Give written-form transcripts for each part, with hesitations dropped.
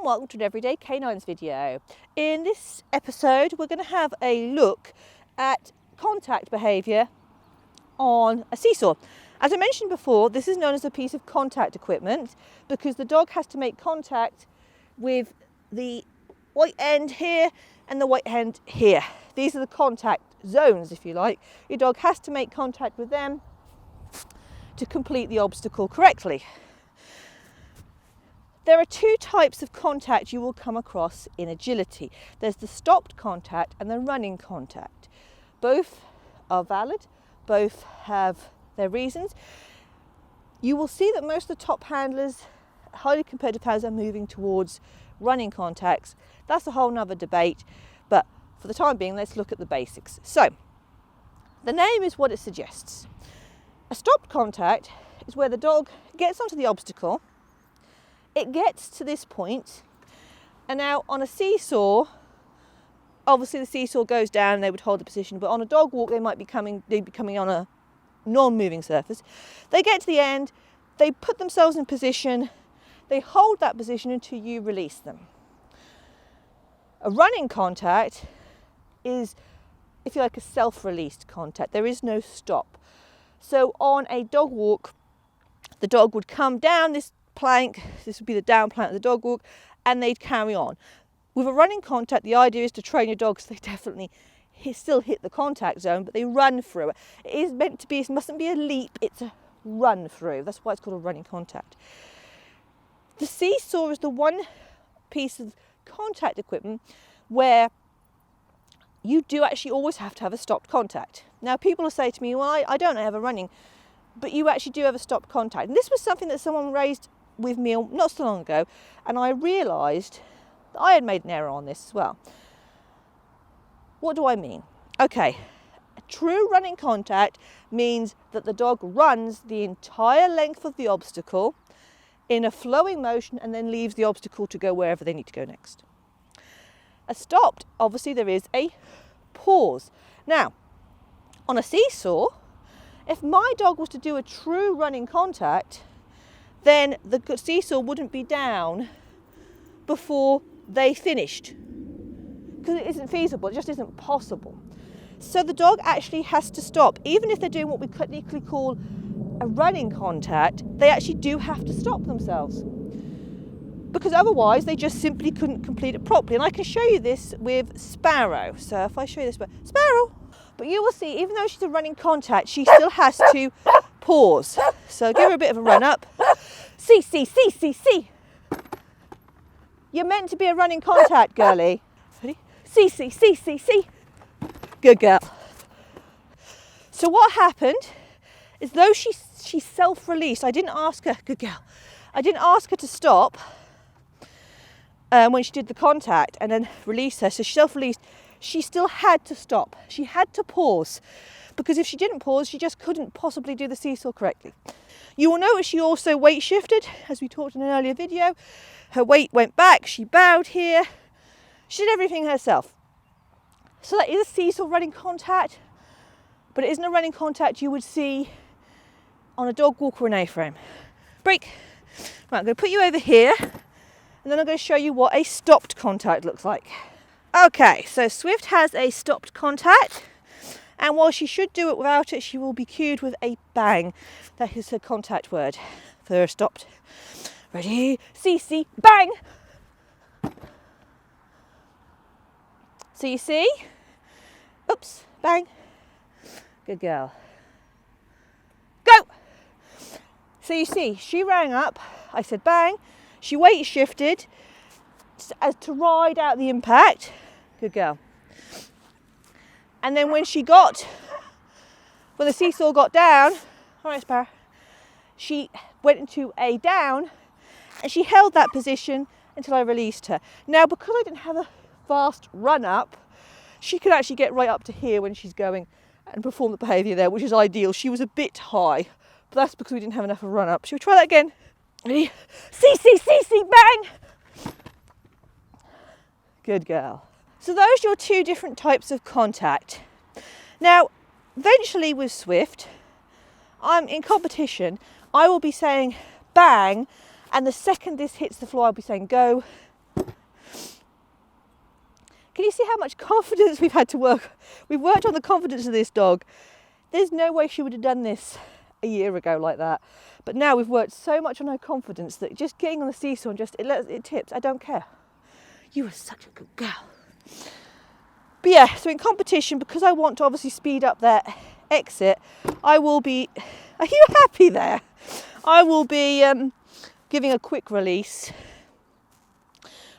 welcome to an Everyday Canines video. In this episode we're going to have a look at contact behaviour on a seesaw. As I mentioned before, this is known as a piece of contact equipment because the dog has to make contact with the white end here and the white end here. These are the contact zones, if you like. Your dog has to make contact with them to complete the obstacle correctly. There are two types of contact you will come across in agility. There's the stopped contact and the running contact. Both are valid, both have their reasons. You will see that most of the top handlers, highly competitive handlers, are moving towards running contacts. That's a whole nother debate, but for the time being, let's look at the basics. So, the name is what it suggests. A stopped contact is where the dog gets onto the obstacle. It gets to this point, and now on a seesaw, obviously the seesaw goes down and they would hold the position, but on a dog walk they'd be coming on a non-moving surface. They get to the end, they put themselves in position, they hold that position until you release them. A running contact is, if you like, a self-released contact. There is no stop. So on a dog walk, the dog would come down this plank, this would be the down plank of the dog walk, and they'd carry on. With a running contact, the idea is to train your dogs so they definitely still hit the contact zone, but they run through it. It is meant to be, it mustn't be a leap, it's a run through. That's why it's called a running contact. The seesaw is the one piece of contact equipment where you do actually always have to have a stopped contact. Now people will say to me, well, I don't have a running, but you actually do have a stopped contact. And this was something that someone raised with me not so long ago, and I realised that I had made an error on this as well. What do I mean? Okay, a true running contact means that the dog runs the entire length of the obstacle in a flowing motion and then leaves the obstacle to go wherever they need to go next. A stopped, obviously there is a pause. Now, on a seesaw, if my dog was to do a true running contact, then the seesaw wouldn't be down before they finished, because it isn't feasible, it just isn't possible. So the dog actually has to stop. Even if they're doing what we technically call a running contact, they actually do have to stop themselves, because otherwise they just simply couldn't complete it properly. And I can show you this with Sparrow. So if I show you this, Sparrow, but you will see, even though she's a running contact, she still has to pause. So give her a bit of a run up. See. You're meant to be a running contact, girlie. Ready? See. Good girl. So what happened is, though she self-released, I didn't ask her, good girl, I didn't ask her to stop when she did the contact and then release her. So she self-released, she still had to stop. She had to pause, because if she didn't pause, she just couldn't possibly do the seesaw correctly. You will notice she also weight shifted, as we talked in an earlier video. Her weight went back, she bowed here, she did everything herself. So that is a seesaw running contact, but it isn't a running contact you would see on a dog walk or an A-frame. Break. Right, I'm going to put you over here, and then I'm going to show you what a stopped contact looks like. Okay, so Swift has a stopped contact, and while she should do it without it, she will be cued with a bang. That is her contact word for her stopped. Ready? See, bang! So you see? Oops, bang. Good girl. Go! So you see, she rang up, I said bang, she weight shifted as to ride out the impact. Good girl. And then when the seesaw got down, all right, Sparrow, she went into a down and she held that position until I released her. Now, because I didn't have a fast run up, she could actually get right up to here when she's going and perform the behaviour there, which is ideal. She was a bit high, but that's because we didn't have enough of a run up. Shall we try that again? Ready? See, bang! Good girl. So those are your two different types of contact. Now, eventually with Swift, I'm in competition, I will be saying bang, and the second this hits the floor, I'll be saying go, Can you see how much confidence we've had to work? We've worked on the confidence of this dog. There's no way she would have done this a year ago like that. But now we've worked so much on her confidence that just getting on the seesaw and just, it tips, I don't care. You are such a good girl. But yeah, so in competition, because I want to obviously speed up that exit, I will be, are you happy there? I will be giving a quick release.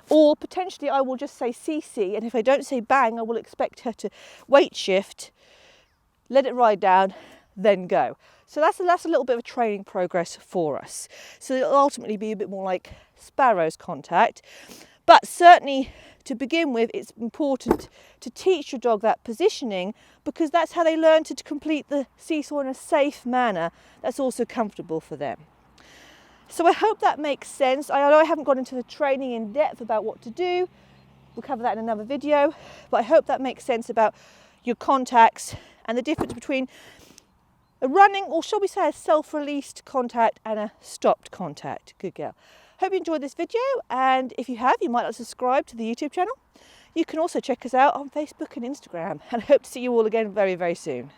Or potentially I will just say CC, and if I don't say bang, I will expect her to weight shift, let it ride down, then go. So that's a little bit of a training progress for us. So it'll ultimately be a bit more like Sparrow's contact. But certainly to begin with, it's important to teach your dog that positioning, because that's how they learn to complete the seesaw in a safe manner that's also comfortable for them. So I hope that makes sense. I know I haven't gone into the training in depth about what to do. We'll cover that in another video, but I hope that makes sense about your contacts and the difference between a running, or shall we say a self-released contact, and a stopped contact. Good girl. Hope you enjoyed this video, and if you have, you might like to subscribe to the YouTube channel. You can also check us out on Facebook and Instagram, and I hope to see you all again very, very soon.